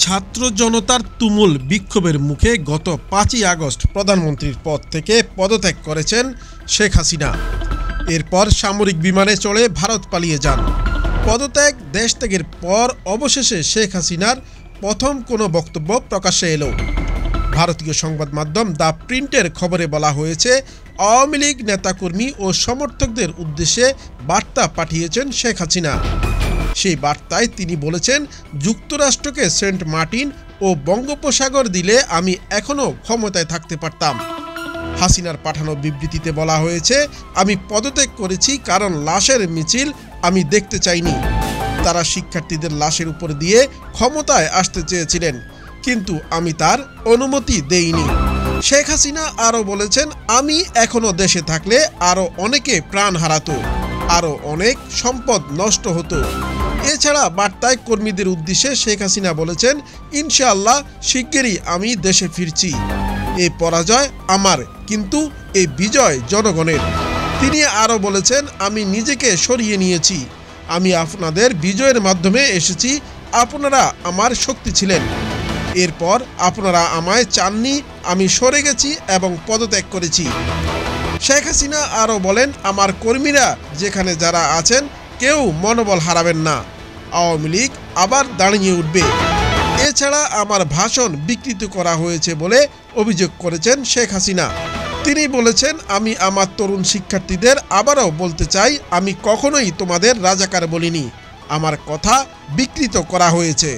ছাত্র জনতার তুমুল বিক্ষোভের মুখে গত ৫ই আগস্ট প্রধানমন্ত্রীর পদ থেকে পদত্যাগ করেছেন শেখ হাসিনা। এরপর সামরিক বিমানে চড়ে ভারত পালিয়ে যান। পদত্যাগ দেশ ত্যাগের পর অবশেষে শেখ হাসিনার প্রথম কোনো বক্তব্য প্রকাশ্যে এলো। ভারতীয় সংবাদ মাধ্যম দ্য প্রিন্টের খবরে বলা হয়েছে, আওয়ামী লীগ নেতাকর্মী ও সমর্থকদের উদ্দেশ্যে বার্তা পাঠিয়েছেন শেখ হাসিনা। সেই বার্তায় তিনি বলেছেন, যুক্তরাষ্ট্রকে সেন্ট মার্টিন ও বঙ্গোপসাগর দিলে আমি এখনও ক্ষমতায় থাকতে পারতাম। হাসিনার পাঠানো বিবৃতিতে বলা হয়েছে, আমি পদত্যাগ করেছি কারণ লাশের মিছিল আমি দেখতে চাইনি। তারা শিক্ষার্থীদের লাশের উপর দিয়ে ক্ষমতায় আসতে চেয়েছিলেন, কিন্তু আমি তার অনুমতি দেইনি। শেখ হাসিনা আরও বলেছেন, আমি এখনও দেশে থাকলে আরও অনেকে প্রাণ হারাতো, আরও অনেক সম্পদ নষ্ট হতো। এছাড়া বার্তায় কর্মীদের উদ্দেশ্যে শেখ হাসিনা বলেছেন, ইনশাআল্লাহ শিগগিরই আমি দেশে ফিরছি। এই পরাজয় আমার, কিন্তু এই বিজয় জনগণের। তিনি আরও বলেছেন, আমি নিজেকে সরিয়ে নিয়েছি। আমি আপনাদের বিজয়ের মাধ্যমে এসেছি, আপনারা আমার শক্তি ছিলেন। এরপর আপনারা আমায় চাননি, আমি সরে গেছি এবং পদত্যাগ করেছি। শেখ হাসিনা আরও বলেন, আমার কর্মীরা যেখানে যারা আছেন কেউ মনোবল হারাবেন না, আওয়ামী লীগ আবার দাঁড়িয়ে উঠবে। এছাড়া আমার ভাষণ বিকৃত করা হয়েছে বলে অভিযোগ করেছেন শেখ হাসিনা। তিনি বলেছেন, আমি আমার তরুণ শিক্ষার্থীদের আবারও বলতে চাই, আমি কখনোই তোমাদের রাজাকার বলিনি, আমার কথা বিকৃত করা হয়েছে।